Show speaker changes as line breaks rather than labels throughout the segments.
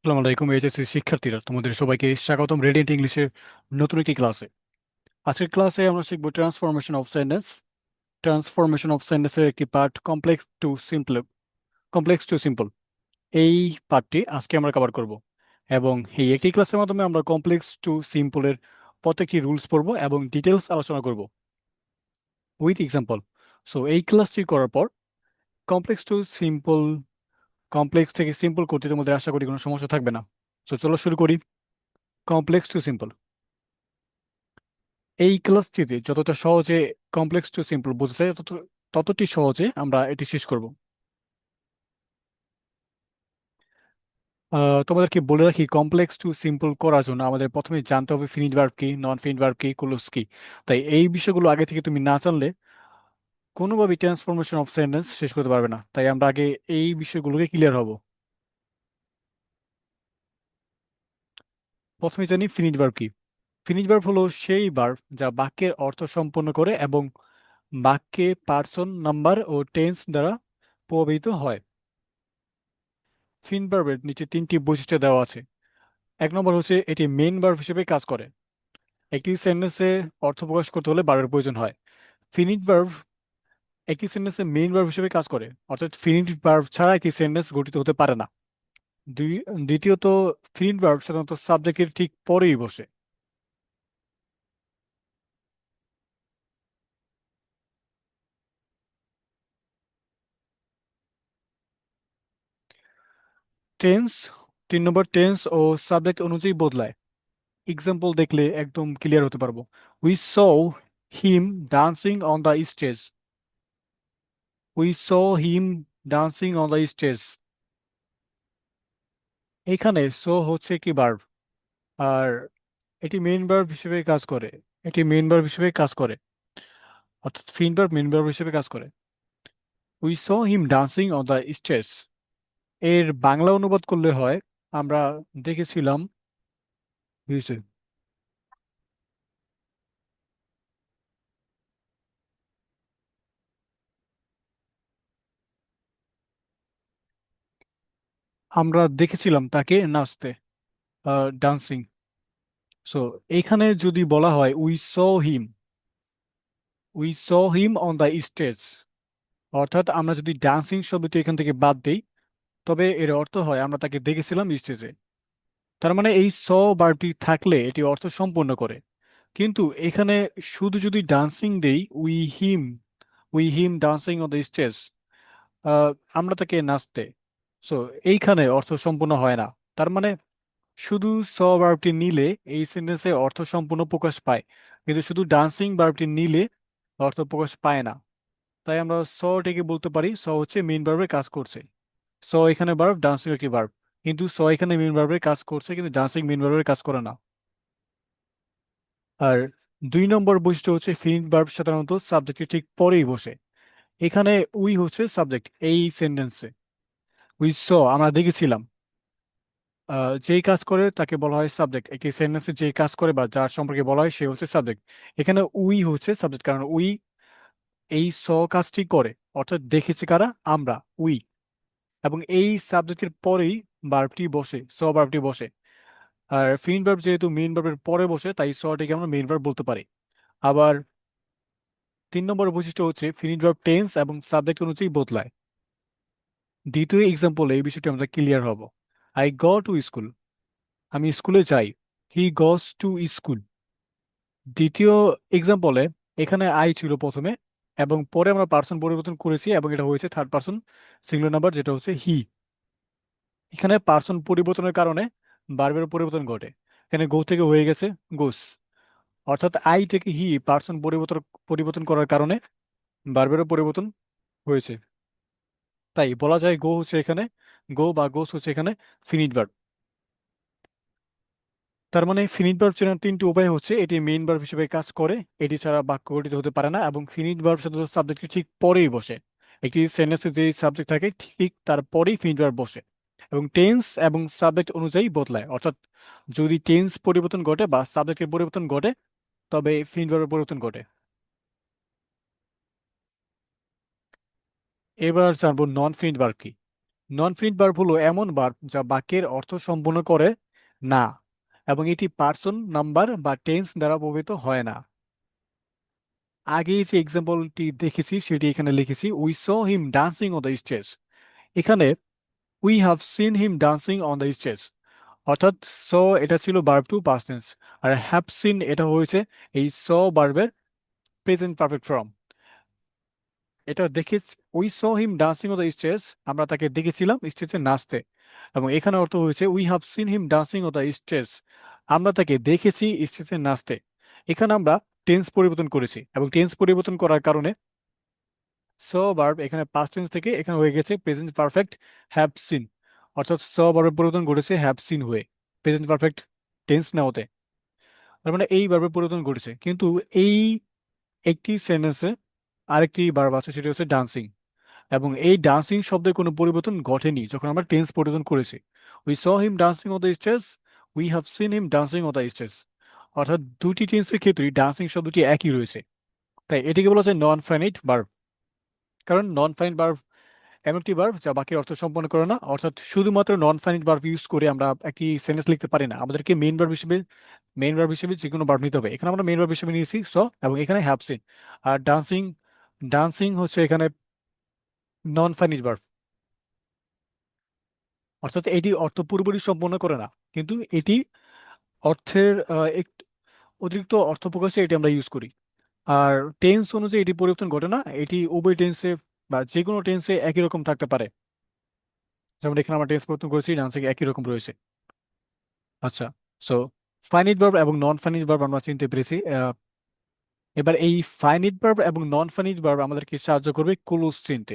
আসসালামু আলাইকুম এইচএসসি শিক্ষার্থীরা, তোমাদের সবাইকে স্বাগতম রেডিয়েন্ট ইংলিশের নতুন একটি ক্লাসে। আজকের ক্লাসে আমরা শিখব transformation of sentence. Transformation of সেন্টেন্সের একটি পার্ট কমপ্লেক্স টু সিম্পল। এই পার্টটি আজকে আমরা কভার করব এবং এই একটি ক্লাসের মাধ্যমে আমরা কমপ্লেক্স টু সিম্পলের প্রত্যেকটি রুলস পড়ব এবং ডিটেলস আলোচনা করব উইথ এক্সাম্পল। সো এই ক্লাসটি করার পর কমপ্লেক্স টু সিম্পল কমপ্লেক্স থেকে সিম্পল করতে তোমাদের আশা করি কোনো সমস্যা থাকবে না। সো চলো শুরু করি। কমপ্লেক্স টু সিম্পল, এই ক্লাসটিতে যতটা সহজে কমপ্লেক্স টু সিম্পল বোঝা যায় ততটি সহজে আমরা এটি শেষ করব। তোমাদেরকে বলে রাখি, কমপ্লেক্স টু সিম্পল করার জন্য আমাদের প্রথমে জানতে হবে ফিনিট ভার্ব কি, নন ফিনিট ভার্ব কি, ক্লোজ কি। তাই এই বিষয়গুলো আগে থেকে তুমি না জানলে কোনোভাবেই ট্রান্সফরমেশন অফ সেন্টেন্স শেষ করতে পারবে না। তাই আমরা আগে এই বিষয়গুলোকে ক্লিয়ার হব। প্রথমে জানি ফিনিট ভার্ব কি। ফিনিট ভার্ব হলো সেই ভার্ব যা বাক্যের অর্থ সম্পন্ন করে এবং বাক্যে পার্সন, নাম্বার ও টেন্স দ্বারা প্রভাবিত হয়। ফিন ভার্বের নিচে তিনটি বৈশিষ্ট্য দেওয়া আছে। এক নম্বর হচ্ছে এটি মেইন ভার্ব হিসেবে কাজ করে। একটি সেন্টেন্সে অর্থ প্রকাশ করতে হলে ভার্বের প্রয়োজন হয়। ফিনিট ভার্ব একটি সেন্টেন্সে মেইন ভার্ব হিসেবে কাজ করে, অর্থাৎ ফিনিট ভার্ব ছাড়া একটি সেন্টেন্স গঠিত হতে পারে না। দ্বিতীয়ত, ফিনিট ভার্ব সাধারণত সাবজেক্টের ঠিক পরেই বসে। টেন্স, 3 নম্বর, টেন্স ও সাবজেক্ট অনুযায়ী বদলায়। এক্সাম্পল দেখলে একদম ক্লিয়ার হতে পারবো। We saw him dancing on the stage. We saw him dancing on the stage. এখানে সো হচ্ছে কি ভার্ব, আর এটি মেইন ভার্ব হিসেবে কাজ করে। এটি মেইন ভার্ব হিসেবে কাজ করে, অর্থাৎ ফিন ভার্ব মেইন ভার্ব হিসেবে কাজ করে। We saw him dancing on the stage এর বাংলা অনুবাদ করলে হয় আমরা দেখেছিলাম। হয়েছে, আমরা দেখেছিলাম তাকে নাচতে, ডান্সিং। সো এখানে যদি বলা হয় we saw him on the stage, অর্থাৎ আমরা যদি ডান্সিং শব্দটি এখান থেকে বাদ দেই, তবে এর অর্থ হয় আমরা তাকে দেখেছিলাম স্টেজে। তার মানে এই স বারটি থাকলে এটি অর্থ সম্পূর্ণ করে। কিন্তু এখানে শুধু যদি ডান্সিং দেই, we him dancing on the stage, আমরা তাকে নাচতে, সো এইখানে অর্থ সম্পূর্ণ হয় না। তার মানে শুধু স ভার্বটি নিলে এই সেন্টেন্সে অর্থ সম্পূর্ণ প্রকাশ পায়, কিন্তু শুধু ডান্সিং ভার্বটি নিলে অর্থ প্রকাশ পায় না। তাই আমরা সটিকে বলতে পারি স হচ্ছে মেইন ভার্বের কাজ করছে। স এখানে ভার্ব, ডান্সিং একটি ভার্ব, কিন্তু স এখানে মেইন ভার্বের কাজ করছে, কিন্তু ডান্সিং মেইন ভার্বের কাজ করে না। আর 2 নম্বর বৈশিষ্ট্য হচ্ছে ফিনিট ভার্ব সাধারণত সাবজেক্টের ঠিক পরেই বসে। এখানে উই হচ্ছে সাবজেক্ট এই সেন্টেন্সে। উই স আমরা দেখেছিলাম, যেই কাজ করে তাকে বলা হয় সাবজেক্ট। একটি সেন্টেন্সে যেই কাজ করে বা যার সম্পর্কে বলা হয় সে হচ্ছে সাবজেক্ট। এখানে উই হচ্ছে সাবজেক্ট, কারণ উই এই কাজটি করে, অর্থাৎ দেখেছে কারা, আমরা, উই। এবং এই সাবজেক্টের পরেই ভার্বটি বসে, ভার্বটি বসে। আর ফিন ভার্ব যেহেতু মেইন ভার্বের পরে বসে, তাই সটিকে আমরা মেইন ভার্ব বলতে পারি। আবার 3 নম্বর বৈশিষ্ট্য হচ্ছে ফিনিট ভার্ব টেন্স এবং সাবজেক্ট অনুযায়ী বদলায়। দ্বিতীয় এক্সাম্পল এই বিষয়টি আমরা ক্লিয়ার হব। আই গো টু স্কুল, আমি স্কুলে যাই। হি গোস টু স্কুল। দ্বিতীয় এক্সাম্পলে এখানে আই ছিল প্রথমে, এবং পরে আমরা পার্সন পরিবর্তন করেছি এবং এটা হয়েছে থার্ড পার্সন সিঙ্গুলার নাম্বার, যেটা হচ্ছে হি। এখানে পার্সন পরিবর্তনের কারণে ভার্বের পরিবর্তন ঘটে। এখানে গো থেকে হয়ে গেছে গোস, অর্থাৎ আই থেকে হি পার্সন পরিবর্তন পরিবর্তন করার কারণে ভার্বেরও পরিবর্তন হয়েছে। তাই বলা যায় গো হচ্ছে এখানে, গো বা গোস হচ্ছে এখানে ফিনিট ভার্ব। তার মানে ফিনিট ভার্ব চেনার 3টি উপায় হচ্ছে এটি মেইন ভার্ব হিসেবে কাজ করে, এটি ছাড়া বাক্য গঠিত হতে পারে না, এবং ফিনিট ভার্ব সাধারণত সাবজেক্টের ঠিক পরেই বসে। একটি সেন্টেন্সে যে সাবজেক্ট থাকে ঠিক তার পরেই ফিনিট ভার্ব বসে, এবং টেন্স এবং সাবজেক্ট অনুযায়ী বদলায়। অর্থাৎ যদি টেন্স পরিবর্তন ঘটে বা সাবজেক্টের পরিবর্তন ঘটে, তবে ফিনিট ভার্বের পরিবর্তন ঘটে। এবার জানবো নন ফিনিট ভার্ব কি। নন ফিনিট ভার্ব হলো এমন ভার্ব যা বাক্যের অর্থ সম্পূর্ণ করে না, এবং এটি পার্সন, নাম্বার বা টেন্স দ্বারা প্রভাবিত হয় না। আগে যে এক্সাম্পলটি দেখেছি সেটি এখানে লিখেছি, we saw him dancing on the stage. এখানে we have seen him dancing on the stage, অর্থাৎ স এটা ছিল ভার্ব টু পাস্ট টেন্স, আর হ্যাভ সিন এটা হয়েছে এই স ভার্বের প্রেজেন্ট পারফেক্ট ফর্ম। এটা দেখে, we saw him dancing on the stage, আমরা তাকে দেখেছিলাম স্টেজে নাচতে। এবং এখানে অর্থ হয়েছে we have seen him dancing on the stage, আমরা তাকে দেখেছি স্টেজে নাচতে। এখানে আমরা টেন্স পরিবর্তন করেছি, এবং টেন্স পরিবর্তন করার কারণে স ভার্ব এখানে পাস্ট টেন্স থেকে এখানে হয়ে গেছে প্রেজেন্ট পারফেক্ট হ্যাভ সিন, অর্থাৎ স ভার্বের পরিবর্তন ঘটেছে হ্যাভ সিন হয়ে প্রেজেন্ট পারফেক্ট টেন্স নেওয়াতে। তার মানে এই ভার্বের পরিবর্তন ঘটেছে, কিন্তু এই একটি সেন্টেন্সে আরেকটি ভার্ব আছে, সেটা হচ্ছে ডান্সিং, এবং এই ডান্সিং শব্দের কোনো পরিবর্তন ঘটেনি যখন আমরা টেন্স পরিবর্তন করেছি। We saw him dancing on the stage, we have seen him dancing on the stage, অর্থাৎ দুটি টেন্সের ক্ষেত্রেই ডান্সিং শব্দটি একই রয়েছে। তাই এটিকে বলা হয় নন ফাইনাইট ভার্ব। কারণ নন ফাইনাইট ভার্ব এমন একটি ভার্ব যা বাক্যের অর্থ সম্পন্ন করে না, অর্থাৎ শুধুমাত্র নন ফাইনাইট ভার্ব ইউজ করে আমরা একটি সেন্টেন্স লিখতে পারি না, আমাদেরকে মেইন ভার্ব হিসেবে যে কোনো ভার্ব নিতে হবে। এখানে আমরা মেইন ভার্ব হিসেবে নিয়েছি স, এবং এখানে হ্যাভ সিন। আর ডান্সিং, ডান্সিং হচ্ছে এখানে নন ফাইনাইট ভার্ব, অর্থাৎ এটি অর্থ পুরোপুরি সম্পন্ন করে না, কিন্তু এটি অর্থের একটু অতিরিক্ত অর্থ প্রকাশে এটি আমরা ইউজ করি। আর টেন্স অনুযায়ী এটি পরিবর্তন ঘটে না, এটি উভয় টেন্সে বা যে কোনো টেন্সে একই রকম থাকতে পারে। যেমন এখানে আমরা টেন্স পরিবর্তন করেছি, ডান্সিং একই রকম রয়েছে। আচ্ছা, সো ফাইনিট ভার্ব এবং নন ফাইনিট ভার্ব আমরা চিনতে পেরেছি। এবার এই ফাইনিট ভার্ব এবং নন ফাইনিট ভার্ব আমাদেরকে সাহায্য করবে ক্লোজ চিনতে।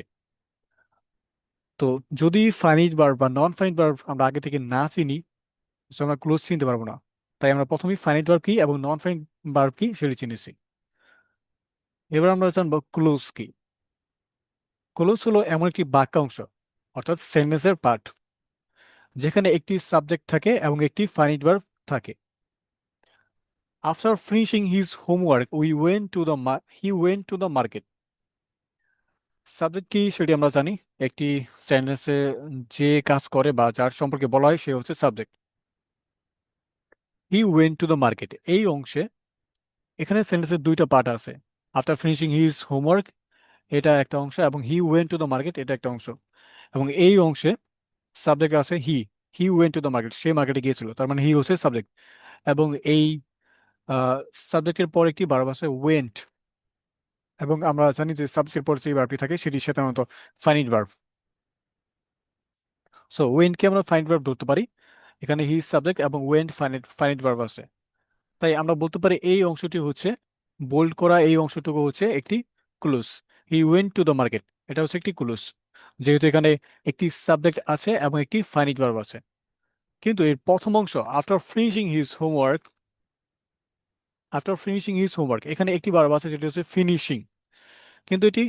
তো যদি ফাইনিট ভার্ব বা নন ফাইনিট ভার্ব আমরা আগে থেকে না চিনি, তো আমরা ক্লোজ চিনতে পারবো না। তাই আমরা প্রথমেই ফাইনিট ভার্ব কি এবং নন ফাইনিট ভার্ব কি সেটি চিনেছি। এবার আমরা জানবো ক্লোজ কি। ক্লোজ হলো এমন একটি বাক্যাংশ, অর্থাৎ সেন্টেন্সের পার্ট, যেখানে একটি সাবজেক্ট থাকে এবং একটি ফাইনিট ভার্ব থাকে। After finishing his homework we went to the he went to the market. Subject কি সেটি আমরা জানি, একটি সেন্টেন্সে যে কাজ করে বা যার সম্পর্কে বলা হয় সে হচ্ছে subject. He went to the market এই অংশে, এখানে সেন্টেন্সের দুইটা পার্ট আছে। আফটার ফিনিশিং হিজ হোমওয়ার্ক এটা একটা অংশ, এবং he went to the market এটা একটা অংশ। এবং এই অংশে সাবজেক্ট আছে he, he went to the market, সে মার্কেটে গিয়েছিল, তার মানে হি হচ্ছে সাবজেক্ট। এবং এই সাবজেক্টের পর একটি ভার্ব আছে ওয়েন্ট, এবং আমরা জানি যে সাবজেক্টের পর যে ভার্বটি থাকে সেটি সাধারণত ফাইনিট ভার্ব। সো ওয়েন্টকে আমরা ফাইনিট ভার্ব ধরতে পারি, এখানে হি সাবজেক্ট এবং ওয়েন্ট ফাইনিট ফাইনিট ভার্ব আছে। তাই আমরা বলতে পারি এই অংশটি হচ্ছে, বোল্ড করা এই অংশটুকু হচ্ছে একটি clues. He went to the market এটা হচ্ছে একটি ক্লুজ, যেহেতু এখানে একটি সাবজেক্ট আছে এবং একটি ফাইনিট ভার্ব আছে। কিন্তু এর প্রথম অংশ after finishing his homework, after finishing his homework এখানে একটি ভার্ব আছে যেটি হচ্ছে ফিনিশিং, কিন্তু এটি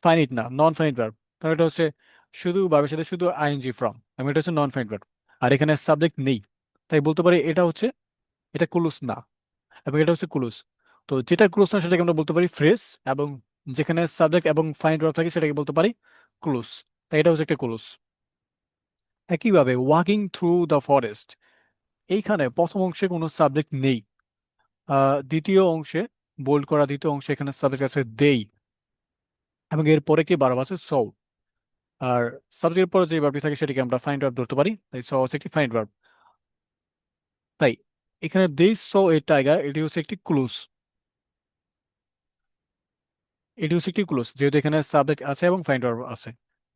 ফাইনিট না, নন ফাইনিট ভার্ব। কারণ এটা হচ্ছে শুধু ভার্বের সাথে শুধু আইএনজি ফর্ম, এবং এটা হচ্ছে নন ফাইনিট ভার্ব, আর এখানে সাবজেক্ট নেই। তাই বলতে পারি এটা হচ্ছে, এটা ক্লুজ না, এবং এটা হচ্ছে ক্লুজ। তো যেটা ক্লুজ না সেটাকে আমরা বলতে পারি ফ্রেজ, এবং যেখানে সাবজেক্ট এবং ফাইনিট ভার্ব থাকে সেটাকে বলতে পারি ক্লুজ। তাই এটা হচ্ছে একটা ক্লুজ। একইভাবে ওয়াকিং থ্রু দ্য ফরেস্ট, এইখানে প্রথম অংশে কোনো সাবজেক্ট নেই। দ্বিতীয় অংশে, বোল্ড করা দ্বিতীয় অংশে এখানে সাবজেক্ট আছে দেই, এবং এর পরে কি ভার্ব আছে সো। আর সাবজেক্টের পরে যে ভার্বটি থাকে সেটাকে আমরা ফাইন্ড ভার্ব ধরতে পারি, তাই সো হচ্ছে একটি ফাইন্ড ভার্ব। তাই এখানে দিস সো এ টাইগার এটি হচ্ছে একটি ক্লুজ, এটি হচ্ছে একটি ক্লুজ যেহেতু এখানে সাবজেক্ট আছে এবং ফাইন্ড ভার্ব আছে।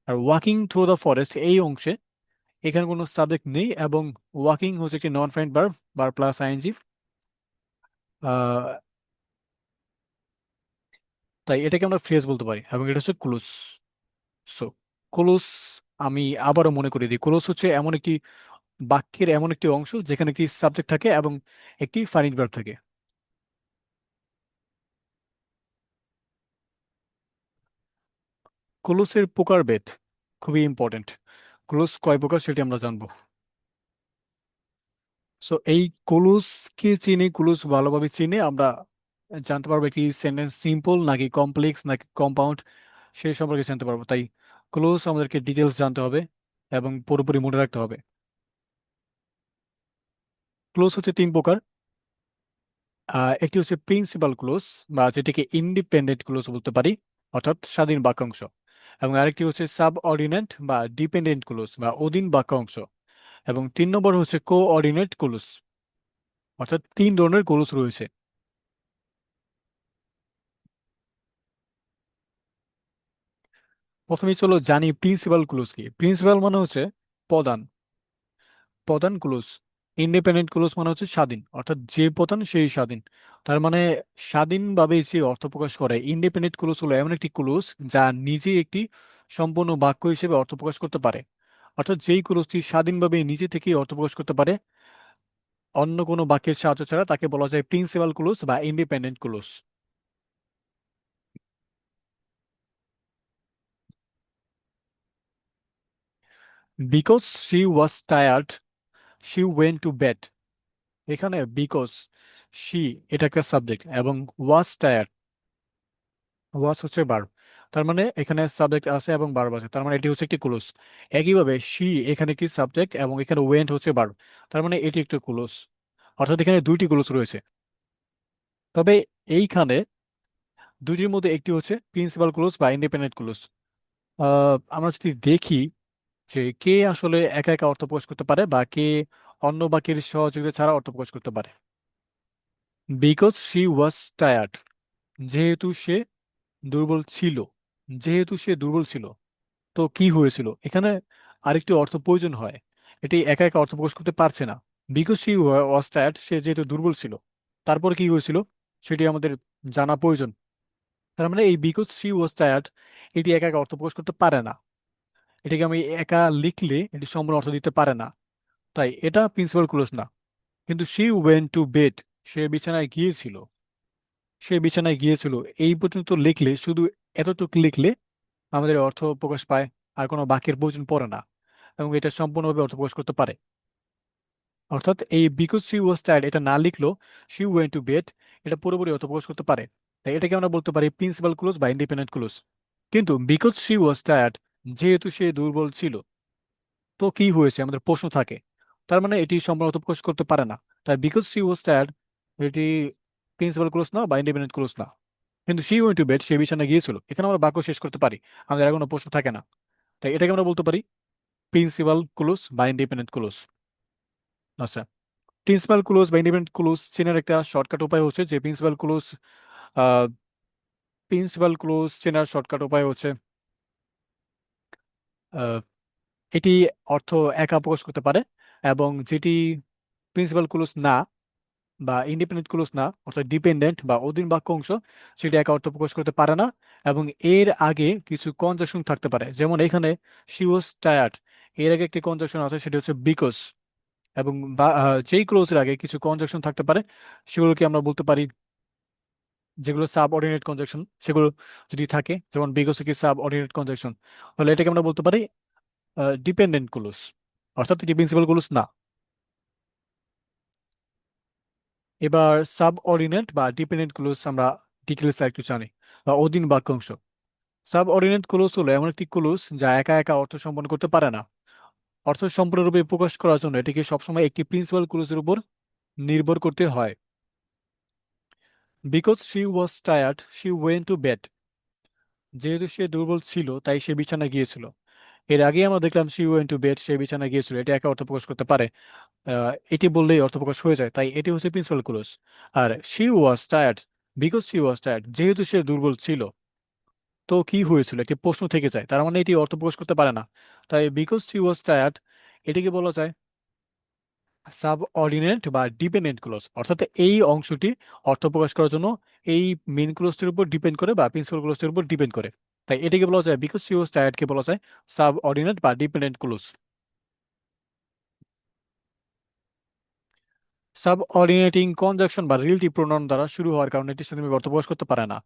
Are walking through the forest এই অংশে এখানে কোনো সাবজেক্ট নেই, এবং ওয়াকিং হচ্ছে একটি non finite verb, verb plus ING. তাই এটাকে আমরা ফ্রেজ বলতে পারি, এবং এটা হচ্ছে ক্লুজ। সো ক্লুজ, আমি আবারও মনে করি দিই, ক্লুজ হচ্ছে এমন একটি বাক্যের এমন একটি অংশ যেখানে একটি সাবজেক্ট থাকে এবং একটি ফাইনিট ভার্ব থাকে। ক্লোজের প্রকারভেদ খুবই ইম্পর্টেন্ট। ক্লোজ কয় প্রকার সেটি আমরা জানবো। সো এই ক্লোজকে চিনে, ক্লোজ ভালোভাবে চিনে আমরা জানতে পারবো একটি সেন্টেন্স সিম্পল নাকি কমপ্লেক্স নাকি কম্পাউন্ড সেই সম্পর্কে জানতে পারবো। তাই ক্লোজ আমাদেরকে ডিটেলস জানতে হবে। এবং পুরোপুরি মনে রাখতে হবে। ক্লোজ হচ্ছে তিন প্রকার। একটি হচ্ছে প্রিন্সিপাল ক্লোজ, বা যেটাকে ইন্ডিপেন্ডেন্ট ক্লোজ বলতে পারি, অর্থাৎ স্বাধীন বাক্যাংশ। এবং আরেকটি হচ্ছে সাবঅর্ডিনেট বা ডিপেন্ডেন্ট ক্লোজ বা অধীন বাক্যাংশ। এবং তিন নম্বর হচ্ছে কোঅর্ডিনেট ক্লোজ। অর্থাৎ তিন ধরনের ক্লোজ রয়েছে। প্রথমে চলো জানি প্রিন্সিপাল ক্লোজ কি। প্রিন্সিপাল মানে হচ্ছে প্রধান, প্রধান ক্লোজ। ইন্ডিপেন্ডেন্ট ক্লোজ মানে হচ্ছে স্বাধীন, অর্থাৎ যে প্রধান সেই স্বাধীন। তার মানে স্বাধীনভাবে যে অর্থ প্রকাশ করে। ইন্ডিপেন্ডেন্ট ক্লোজ হলো এমন একটি ক্লোজ যা নিজে একটি সম্পূর্ণ বাক্য হিসেবে অর্থ প্রকাশ করতে পারে। অর্থাৎ যেই ক্লোজটি স্বাধীনভাবে নিজে থেকেই অর্থ প্রকাশ করতে পারে অন্য কোনো বাক্যের সাহায্য ছাড়া, তাকে বলা যায় প্রিন্সিপাল ক্লোজ বা independent close. Because she was tired she went to bed. এখানে বিকজ শি এটা একটা সাবজেক্ট, এবং ওয়াজ টায়ার্ড, ওয়াজ হচ্ছে ভার্ব। তার মানে এখানে সাবজেক্ট আছে এবং ভার্ব আছে, তার মানে এটি হচ্ছে একটি ক্লোজ। একইভাবে শি এখানে একটি সাবজেক্ট এবং এখানে ওয়েন্ট হচ্ছে ভার্ব, তার মানে এটি একটি ক্লোজ। অর্থাৎ এখানে দুইটি ক্লোজ রয়েছে। তবে এইখানে দুইটির মধ্যে একটি হচ্ছে প্রিন্সিপাল ক্লোজ বা ইন্ডিপেন্ডেন্ট ক্লোজ। আমরা যদি দেখি যে কে আসলে একা একা অর্থ প্রকাশ করতে পারে বা কে অন্য বাক্যের সহযোগিতা ছাড়া অর্থ প্রকাশ করতে পারে। বিকজ শি ওয়াজ টায়ার্ড, যেহেতু সে দুর্বল ছিল। যেহেতু সে দুর্বল ছিল, তো কি হয়েছিল এখানে আরেকটি অর্থ প্রয়োজন হয়। এটি একা একা অর্থ প্রকাশ করতে পারছে না। বিকজ শি ওয়াজ টায়ার্ড, সে যেহেতু দুর্বল ছিল, তারপর কি হয়েছিল সেটি আমাদের জানা প্রয়োজন। তার মানে এই বিকজ শি ওয়াজ টায়ার্ড এটি একা একা অর্থ প্রকাশ করতে পারে না। এটাকে আমি একা লিখলে এটি সম্পূর্ণ অর্থ দিতে পারে না, তাই এটা প্রিন্সিপাল ক্লোজ না। কিন্তু শি ওয়েন্ট টু বেড, সে বিছানায় গিয়েছিল। সে বিছানায় গিয়েছিল এই পর্যন্ত লিখলে, শুধু এতটুকু লিখলে আমাদের অর্থ প্রকাশ পায়, আর কোনো বাক্যের প্রয়োজন পড়ে না, এবং এটা সম্পূর্ণভাবে অর্থ প্রকাশ করতে পারে। অর্থাৎ এই বিকজ শি ওয়াজ টায়ার্ড এটা না লিখলো, শি ওয়েন্ট টু বেড এটা পুরোপুরি অর্থ প্রকাশ করতে পারে। তাই এটাকে আমরা বলতে পারি প্রিন্সিপাল ক্লোজ বা ইন্ডিপেন্ডেন্ট ক্লোজ। কিন্তু বিকজ শি ওয়াজ টায়ার্ড, যেহেতু সে দুর্বল ছিল, তো কি হয়েছে আমাদের প্রশ্ন থাকে। তার মানে এটি সম্পূর্ণ অর্থ প্রকাশ করতে পারে না। তাই বিকজ শি ওয়াজ টায়ার্ড এটি প্রিন্সিপাল ক্লোজ না বা ইন্ডিপেন্ডেন্ট ক্লোজ না। কিন্তু শি ওয়েন্ট টু বেড, সে বিছানায় গিয়েছিল, এখানে আমরা বাক্য শেষ করতে পারি, আমাদের আর কোনো প্রশ্ন থাকে না। তাই এটাকে আমরা বলতে পারি প্রিন্সিপাল ক্লোজ বা ইন্ডিপেন্ডেন্ট ক্লোজ। আচ্ছা, প্রিন্সিপাল ক্লোজ বা ইন্ডিপেন্ডেন্ট ক্লোজ চেনার একটা শর্টকাট উপায় হচ্ছে যে প্রিন্সিপাল ক্লোজ চেনার শর্টকাট উপায় হচ্ছে আহ, এটি অর্থ একা প্রকাশ করতে পারে, এবং যেটি প্রিন্সিপাল ক্লোজ না বা ইন্ডিপেন্ডেন্ট ক্লোজ না, অর্থাৎ ডিপেন্ডেন্ট বা অধীন বাক্য অংশ, সেটি একা অর্থ প্রকাশ করতে পারে না। এবং এর আগে কিছু কনজাংশন থাকতে পারে, যেমন এখানে শি ওয়াজ টায়ার্ড, এর আগে একটি কনজাংশন আছে সেটি হচ্ছে বিকজ। এবং যেই ক্লোজের আগে কিছু কনজাংশন থাকতে পারে সেগুলোকে আমরা বলতে পারি, যেগুলো সাব অর্ডিনেট কনজাংশন সেগুলো যদি থাকে, যেমন বিকজ কি সাব অর্ডিনেট কনজাংশন, তাহলে এটাকে আমরা বলতে পারি ডিপেন্ডেন্ট ক্লোজ, অর্থাৎ এটি প্রিন্সিপাল ক্লোজ না। এবার সাব অর্ডিনেট বা ডিপেন্ডেন্ট ক্লোজ আমরা ডিটেলস একটু জানি, বা অধীন বাক্যাংশ। সাব অর্ডিনেট ক্লোজ হলো এমন একটি ক্লোজ যা একা একা অর্থ সম্পন্ন করতে পারে না। অর্থ সম্পূর্ণরূপে প্রকাশ করার জন্য এটিকে সবসময় একটি প্রিন্সিপাল ক্লোজের উপর নির্ভর করতে হয়। Because she was tired she went to bed, যেহেতু সে দুর্বল ছিল তাই সে বিছানায় গিয়েছিল। এর আগে আমরা দেখলাম শি ওয়েন্ট টু বেড, সে বিছানায় গিয়েছিল, এটা একা অর্থ প্রকাশ করতে পারে। এটি বললেই অর্থ প্রকাশ হয়ে যায়, তাই এটি হচ্ছে প্রিন্সিপাল ক্লোজ। আর she was tired, because she was tired, যেহেতু সে দুর্বল ছিল, তো কি হয়েছিল একটি প্রশ্ন থেকে যায়, তার মানে এটি অর্থ প্রকাশ করতে পারে না। তাই বিকজ শি ওয়াজ টায়ার্ড এটিকে বলা যায় সাবঅর্ডিনেট বা ডিপেন্ডেন্ট ক্লোজ। অর্থাৎ এই অংশটি অর্থ প্রকাশ করার জন্য এই মেইন ক্লোজটির উপর ডিপেন্ড করে বা প্রিন্সিপাল ক্লোজটির উপর ডিপেন্ড করে। তাই এটাকে বলা যায়, বিকজ শি ওয়াজ টায়ার্ড কে বলা যায় সাবঅর্ডিনেট বা ডিপেন্ডেন্ট ক্লোজ। সাবঅর্ডিনেটিং কনজাংশন বা রিলেটিভ প্রোনাউন দ্বারা শুরু হওয়ার কারণে এটির সাথে অর্থ প্রকাশ করতে পারে না।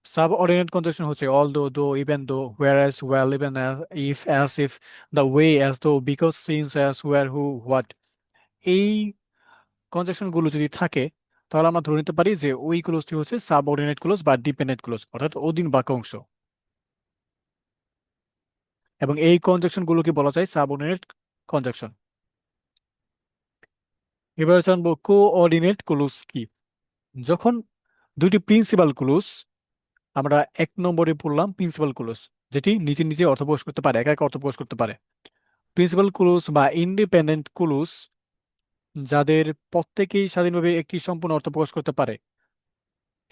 সাবঅর্ডিনেট কনজাংশন হচ্ছে অল দো even though, where as, well, even as, if, as if, the way, as though, because, since, as, where, who, what. এই কনজাংশন গুলো যদি থাকে, তাহলে আমরা ধরে নিতে পারি যে ওই ক্লোজটি হচ্ছে সাবঅর্ডিনেট ক্লোজ বা ডিপেন্ডেন্ট ক্লোজ, অর্থাৎ অধীন বাক্যাংশ। এবং এই কনজাংশন গুলোকে বলা যায় সাবঅর্ডিনেট কনজাংশন। এবার জানবো কোঅর্ডিনেট ক্লোজ কি। যখন দুটি প্রিন্সিপাল ক্লোজ, আমরা 1 নম্বরে পড়লাম প্রিন্সিপাল ক্লোজ, যেটি নিজে নিজে অর্থ প্রকাশ করতে পারে, একা একা অর্থ প্রকাশ করতে পারে। প্রিন্সিপাল ক্লোজ বা ইন্ডিপেন্ডেন্ট ক্লোজ, যাদের প্রত্যেকেই স্বাধীনভাবে একটি সম্পূর্ণ অর্থ প্রকাশ করতে পারে,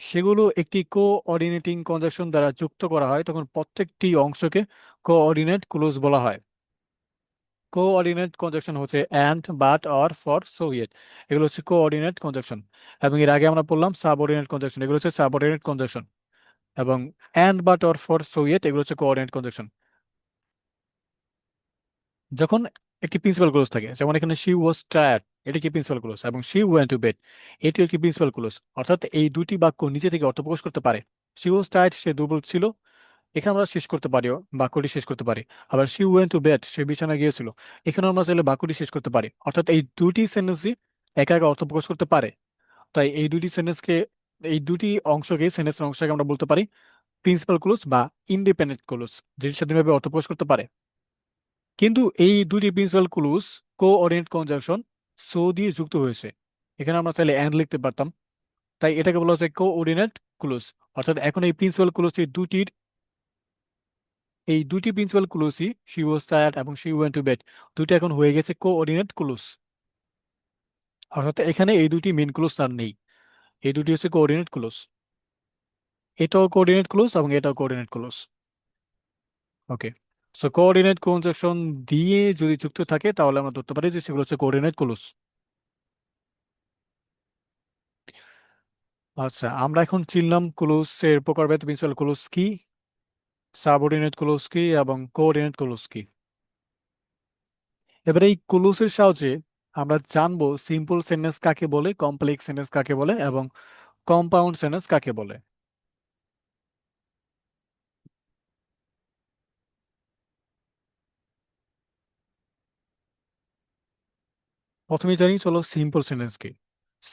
সেগুলো একটি কোঅর্ডিনেটিং কনজাংশন দ্বারা যুক্ত করা হয়, তখন প্রত্যেকটি অংশকে কোঅর্ডিনেট ক্লোজ বলা হয়। কোঅর্ডিনেট কনজাংশন হচ্ছে and, but, or, for, so, yet. এগুলো হচ্ছে কোঅর্ডিনেট কনজাংশন। এবং এর আগে আমরা পড়লাম সাবঅর্ডিনেট কনজাংশন, এগুলো হচ্ছে সাবঅর্ডিনেট কনজাংশন। এবং and, but, or, for, so, yet এগুলো হচ্ছে কোঅর্ডিনেট কনজাংশন। যখন একটি প্রিন্সিপাল ক্লোজ থাকে, যেমন এখানে শি ওয়াজ টায়ার্ড, এটা কি প্রিন্সিপাল ক্লোজ, এবং শি ওয়েন্ট টু বেড, এটিও একটি প্রিন্সিপাল ক্লোজ। অর্থাৎ এই দুটি বাক্য নিজে থেকে অর্থ প্রকাশ করতে পারে। শি ওয়াজ টায়ার্ড, সে দুর্বল ছিল, এখানে আমরা শেষ করতে পারি, বাক্যটি শেষ করতে পারি। আবার শি ওয়েন্ট টু বেড, সে বিছানায় গিয়েছিল, এখানে আমরা চাইলে বাক্যটি শেষ করতে পারি। অর্থাৎ এই দুটি সেন্টেন্সই একা একা অর্থ প্রকাশ করতে পারে। তাই এই দুটি সেন্টেন্সকে, এই দুটি অংশকে, সেন্টেন্সের অংশকে আমরা বলতে পারি প্রিন্সিপাল ক্লোজ বা ইন্ডিপেন্ডেন্ট ক্লোজ, যেটি স্বাধীনভাবে অর্থ প্রকাশ করতে পারে। কিন্তু এই দুটি principal clues coordinate conjunction so দিয়ে যুক্ত হয়েছে। এখানে আমরা চাইলে অ্যান্ড লিখতে পারতাম, তাই এটাকে বলা হচ্ছে কোঅর্ডিনেট ক্লুজ। অর্থাৎ এখন এই প্রিন্সিপাল ক্লুজটি দুটির, এই দুটি প্রিন্সিপাল ক্লুজই শি ওয়াজ টায়ার্ড এবং শি ওয়েন্ট টু বেড, দুটি এখন হয়ে গেছে কোঅর্ডিনেট ক্লুজ। অর্থাৎ এখানে এই দুটি মেন ক্লুজ আর নেই, এই দুটি হচ্ছে কোঅর্ডিনেট ক্লুজ। এটাও কোঅর্ডিনেট ক্লুজ এবং এটাও কোঅর্ডিনেট ক্লুজ। ওকে, সো কোঅর্ডিনেট কনজাংশন দিয়ে যদি যুক্ত থাকে তাহলে আমরা ধরতে পারি যে সেগুলো হচ্ছে কোঅর্ডিনেট ক্লুজ। আচ্ছা, আমরা এখন চিনলাম ক্লোজ এর প্রকারভেদ, প্রিন্সিপাল ক্লোজ কি, সাবঅর্ডিনেট ক্লোজ কি এবং কোঅর্ডিনেট ক্লোজ কি। এবার এই ক্লোজের সাহায্যে আমরা জানবো সিম্পল সেন্টেন্স কাকে বলে, কমপ্লেক্স সেন্টেন্স কাকে বলে এবং কম্পাউন্ড সেন্টেন্স কাকে বলে। প্রথমে জানি চলো সিম্পল সেন্টেন্স কি।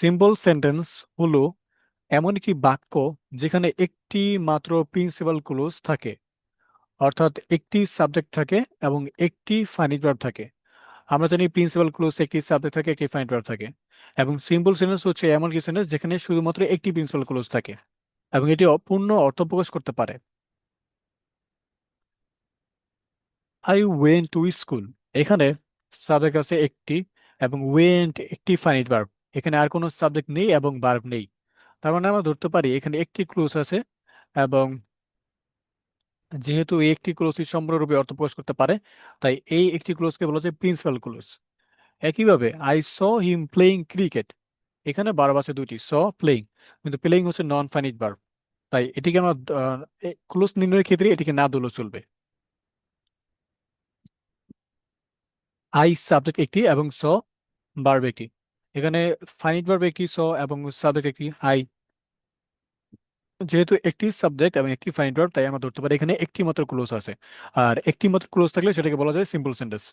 সিম্পল সেন্টেন্স হলো এমন একটি বাক্য যেখানে একটি মাত্র প্রিন্সিপাল ক্লোজ থাকে, অর্থাৎ একটি সাবজেক্ট থাকে এবং একটি ফাইনাইট ভার্ব থাকে। আমরা জানি প্রিন্সিপাল ক্লোজ একটি সাবজেক্ট থাকে, একটি ফাইনাইট ভার্ব থাকে। এবং সিম্পল সেন্টেন্স হচ্ছে এমন কি সেন্টেন্স যেখানে শুধুমাত্র একটি প্রিন্সিপাল ক্লোজ থাকে এবং এটি পূর্ণ অর্থ প্রকাশ করতে পারে। আই ওয়েন্ট টু স্কুল, এখানে সাবজেক্ট আছে একটি এবং ওয়েন্ট একটি ফাইনাইট ভার্ব, এখানে আর কোনো সাবজেক্ট নেই এবং ভার্ব নেই। তার মানে আমরা ধরতে পারি এখানে একটি ক্লোজ আছে, এবং যেহেতু এই একটি ক্লোজই সম্পূর্ণরূপে অর্থ প্রকাশ করতে পারে, তাই এই একটি ক্লোজকে বলা যায় প্রিন্সিপাল ক্লোজ। একইভাবে I saw him playing cricket, এখানে ভার্ব আছে দুটি, স, প্লেইং, কিন্তু প্লেইং হচ্ছে নন ফাইনিট ভার্ব, তাই এটিকে আমরা ক্লোজ নির্ণয়ের ক্ষেত্রে এটিকে না দিলেও চলবে। আই সাবজেক্ট একটি এবং স ভার্ব একটি, এখানে ফাইনিট ভার্ব একটি, স এবং সাবজেক্ট একটি আই। যেহেতু একটি সাবজেক্ট এবং একটি ফাইনিট ভার্ব, তাই আমরা ধরতে পারি এখানে একটি মাত্র ক্লোজ আছে। আর একটি মাত্র ক্লোজ থাকলে সেটাকে বলা যায় সিম্পল সেন্টেন্স।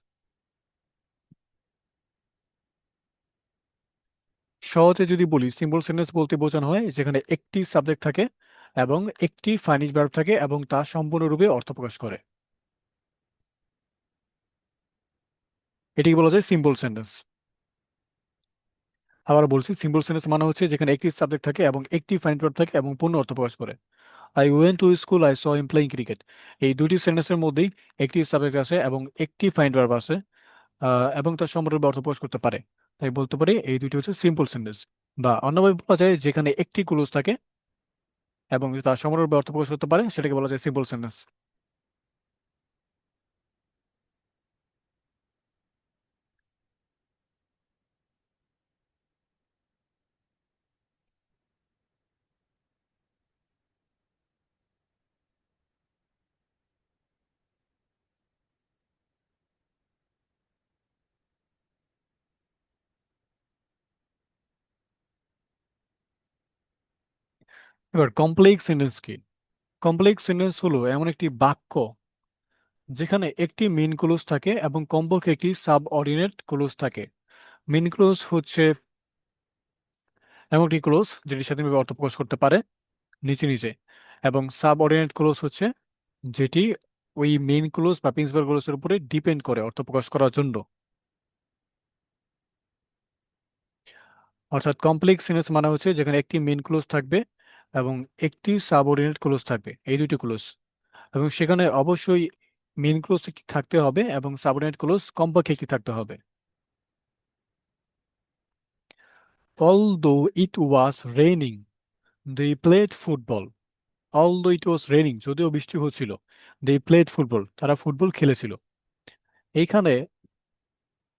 সহজে যদি বলি, সিম্পল সেন্টেন্স বলতে বোঝানো হয় যেখানে একটি সাবজেক্ট থাকে এবং একটি ফাইনিট ভার্ব থাকে এবং তা সম্পূর্ণরূপে অর্থ প্রকাশ করে, এটিকে বলা যায় সিম্পল সেন্টেন্স। আবার বলছি, সিম্পল সেন্টেন্স মানে হচ্ছে যেখানে একটি সাবজেক্ট থাকে এবং একটি ফাইনাইট ভার্ব থাকে এবং পূর্ণ অর্থ প্রকাশ করে। I went to school, I saw him playing cricket, এই দুটি সেন্টেন্সের মধ্যেই একটি সাবজেক্ট আছে এবং একটি ফাইনাইট ভার্ব আছে, এবং তার সম্পূর্ণরূপে অর্থ প্রকাশ করতে পারে। তাই বলতে পারি এই দুটি হচ্ছে সিম্পল সেন্টেন্স। বা অন্যভাবে বলা যায় যেখানে একটি ক্লোজ থাকে এবং তার সম্পূর্ণরূপে অর্থ প্রকাশ করতে পারে সেটাকে বলা যায় সিম্পল সেন্টেন্স। এবার কমপ্লেক্স সেন্টেন্স কি। কমপ্লেক্স সেন্টেন্স হলো এমন একটি বাক্য যেখানে একটি মেইন ক্লোজ থাকে এবং কমপক্ষে একটি সাবঅর্ডিনেট ক্লোজ থাকে। মেইন ক্লোজ হচ্ছে এমন একটি ক্লোজ যেটি স্বাধীনভাবে অর্থ প্রকাশ করতে পারে নিচে নিচে, এবং সাবঅর্ডিনেট ক্লোজ হচ্ছে যেটি ওই মেইন ক্লোজ বা প্রিন্সিপাল ক্লোজের উপরে ডিপেন্ড করে অর্থ প্রকাশ করার জন্য। অর্থাৎ কমপ্লেক্স সেন্টেন্স মানে হচ্ছে যেখানে একটি মেইন ক্লোজ থাকবে এবং একটি সাবঅর্ডিনেট ক্লোজ থাকবে, এই দুটি ক্লোজ, এবং সেখানে অবশ্যই মেইন ক্লোজ একটি থাকতে হবে এবং সাবঅর্ডিনেট ক্লোজ কমপক্ষে একটি থাকতে হবে। Although it was raining, they played football. Although it was raining, যদিও বৃষ্টি হচ্ছিল, they played football, তারা ফুটবল খেলেছিল। এইখানে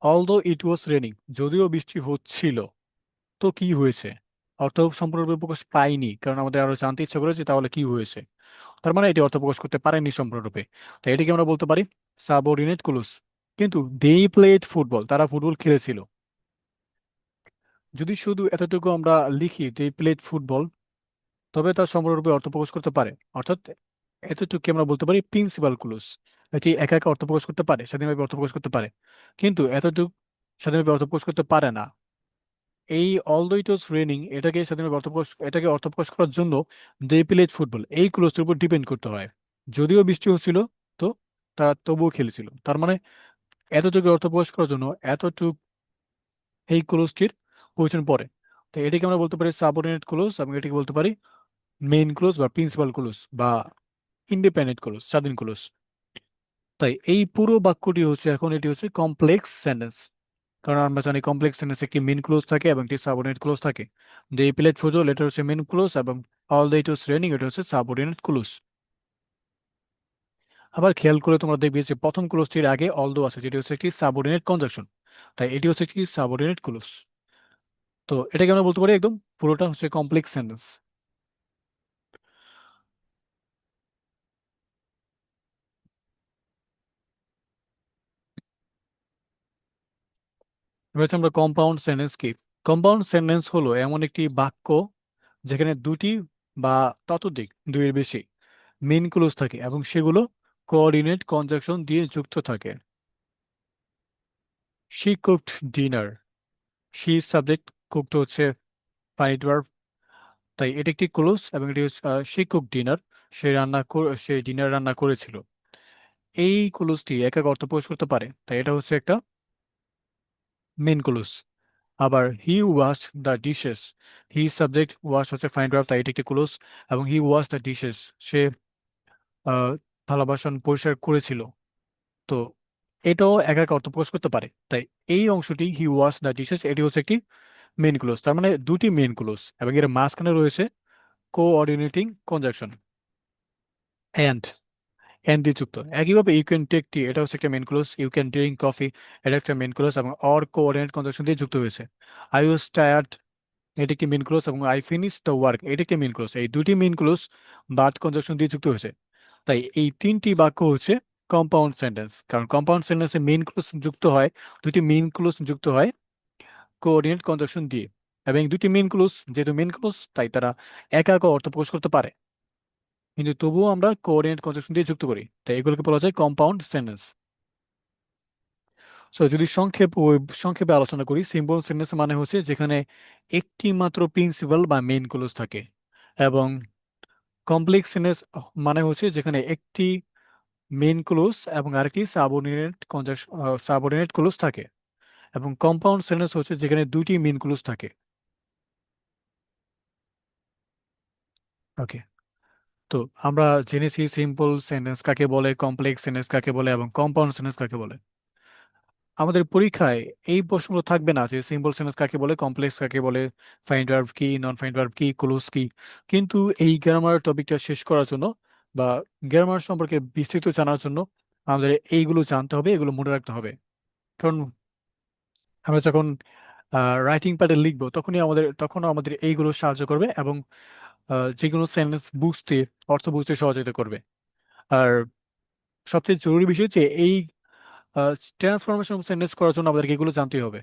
although it was raining, যদিও বৃষ্টি হচ্ছিল, তো কি হয়েছে? অর্থ সম্পূর্ণরূপে প্রকাশ পায়নি, কারণ আমাদের আরো জানতে ইচ্ছা করেছে তাহলে কি হয়েছে। তার মানে এটি অর্থ প্রকাশ করতে পারেনি সম্পূর্ণরূপে। তাই এটিকে আমরা বলতে পারি সাবঅর্ডিনেট ক্লোজ। কিন্তু they played football, তারা ফুটবল খেলেছিল। যদি শুধু এতটুকু আমরা লিখি they played football, তবে তা সম্পূর্ণরূপে অর্থ প্রকাশ করতে পারে। অর্থাৎ এতটুকু আমরা বলতে পারি প্রিন্সিপাল ক্লুজ। এটি একা একা অর্থ প্রকাশ করতে পারে, স্বাধীনভাবে অর্থ প্রকাশ করতে পারে, কিন্তু এতটুকু স্বাধীনভাবে অর্থ প্রকাশ করতে পারে না। এই অলদো ইট ওয়াজ রেনিং, এটাকে অর্থ প্রকাশ করার জন্য দে প্লেড ফুটবল এই ক্লুজটির উপর ডিপেন্ড করতে হয়। যদিও বৃষ্টি হচ্ছিল, তো তারা তবুও খেলেছিল। তার মানে এতটুকু অর্থ প্রকাশ করার জন্য এতটুকু এই ক্লুজটির প্রয়োজন পড়ে। তো এটিকে আমরা বলতে পারি সাবঅর্ডিনেট ক্লোজ, এবং এটিকে বলতে পারি মেইন ক্লোজ বা প্রিন্সিপাল ক্লোজ বা ইন্ডিপেন্ডেন্ট ক্লোজ, স্বাধীন ক্লোজ। তাই এই পুরো বাক্যটি হচ্ছে, এখন এটি হচ্ছে কমপ্লেক্স সেন্টেন্স। কারণ আমরা জানি কমপ্লেক্স সেন্টেন্স একটি মেইন ক্লোজ থাকে এবং একটি সাবঅর্ডিনেট ক্লোজ থাকে। দে প্লেড ফুটবল, এটা হচ্ছে মেইন ক্লোজ, এবং although it was raining, এটা হচ্ছে সাবঅর্ডিনেট ক্লোজ। আবার খেয়াল করে তোমরা দেখবে যে প্রথম ক্লোজটির আগে অলদো আছে, যেটি হচ্ছে একটি সাবঅর্ডিনেট কনজাংশন। তাই এটি হচ্ছে একটি সাবঅর্ডিনেট ক্লোজ। তো এটাকে আমরা বলতে পারি একদম পুরোটা হচ্ছে কমপ্লেক্স সেন্টেন্স। এবার হচ্ছে আমরা কম্পাউন্ড সেন্টেন্স কি। কম্পাউন্ড সেন্টেন্স হলো এমন একটি বাক্য যেখানে দুটি বা ততোধিক, দুইয়ের বেশি মেইন ক্লোজ থাকে এবং সেগুলো কোঅর্ডিনেট কনজাংশন দিয়ে যুক্ত থাকে। She cooked dinner, she subject, cooked হচ্ছে পানিট ভার্ব। তাই এটি একটি ক্লোজ এবং এটি হচ্ছে she cook dinner, say dinner রান্না করেছিল। এই ক্লোজটি এক এক অর্থ প্রকাশ করতে পারে, তাই এটা হচ্ছে একটা মেইন ক্লোজ। আবার he wash the dishes, he subject, wash হচ্ছে ফাইন্ড ভার্ব, তাই এটি একটি ক্লোজ। এবং হি ওয়াশ দ্য ডিশেস, সে থালা বাসন পরিষ্কার করেছিল। তো এটাও এক এক অর্থ প্রকাশ করতে পারে। তাই এই অংশটি হি ওয়াশ দ্য ডিশেস, এটি হচ্ছে একটি মেইন ক্লোজ। তার মানে দুটি মেইন ক্লোজ এবং এর মাঝখানে রয়েছে কোঅর্ডিনেটিং কনজাংশন এন্ড, এন্ড দিয়ে যুক্ত। একইভাবে ইউ ক্যান টেক টি, এটা হচ্ছে একটা main clause. You can drink coffee, এটা একটা মেইন ক্লোজ এবং অর কোঅর্ডিনেট কনজাংশন দিয়ে যুক্ত হয়েছে। আই ওয়াজ টায়ার্ড, এটি একটি মেইন ক্লোজ, এবং আই ফিনিশ দ্য ওয়ার্ক, এটি একটি মেইন ক্লোজ। এই দুটি মেইন ক্লোজ বাট কনজাংশন দিয়ে যুক্ত হয়েছে। তাই এই তিনটি বাক্য হচ্ছে কম্পাউন্ড সেন্টেন্স। কারণ কম্পাউন্ড সেন্টেন্সে মেইন ক্লোজ যুক্ত হয়, দুটি মেইন ক্লোজ যুক্ত হয় কোঅর্ডিনেট কনজাংশন দিয়ে। এবং দুটি মেইন ক্লোজ যেহেতু মেইন ক্লোজ, তাই তারা একা একা অর্থ প্রকাশ করতে পারে, কিন্তু তবুও আমরা কোঅর্ডিনেট কনজাংশন দিয়ে যুক্ত করি। তাই এগুলোকে বলা যায় কম্পাউন্ড সেন্টেন্স। সো যদি সংক্ষেপে আলোচনা করি, সিম্পল সেন্টেন্স মানে হচ্ছে যেখানে একটি মাত্র প্রিন্সিপাল বা মেইন ক্লোজ থাকে। এবং কমপ্লেক্স সেন্টেন্স মানে হচ্ছে যেখানে একটি মেইন ক্লোজ এবং আরেকটি সাবঅর্ডিনেট ক্লোজ থাকে। এবং কম্পাউন্ড সেন্টেন্স হচ্ছে যেখানে দুইটি মেইন ক্লোজ থাকে। ওকে। তো আমরা জেনেছি সিম্পল সেন্টেন্স কাকে বলে, কমপ্লেক্স সেন্টেন্স কাকে বলে, এবং কম্পাউন্ড সেন্টেন্স কাকে বলে। আমাদের পরীক্ষায় এই প্রশ্নগুলো থাকবে না যে সিম্পল সেন্টেন্স কাকে বলে, কমপ্লেক্স কাকে বলে, ফাইন্ড ভার্ব কি, নন ফাইন্ড ভার্ব কি, ক্লোজ কি। কিন্তু এই গ্রামার টপিকটা শেষ করার জন্য বা গ্রামার সম্পর্কে বিস্তৃত জানার জন্য আমাদের এইগুলো জানতে হবে, এগুলো মনে রাখতে হবে। কারণ আমরা যখন রাইটিং প্যাডে লিখবো তখনও আমাদের এইগুলো সাহায্য করবে, এবং যে কোনো সেন্টেন্স বুঝতে, অর্থ বুঝতে সহযোগিতা করবে। আর সবচেয়ে জরুরি বিষয় যে এই ট্রান্সফরমেশন সেন্টেন্স করার জন্য আমাদেরকে এগুলো জানতেই হবে।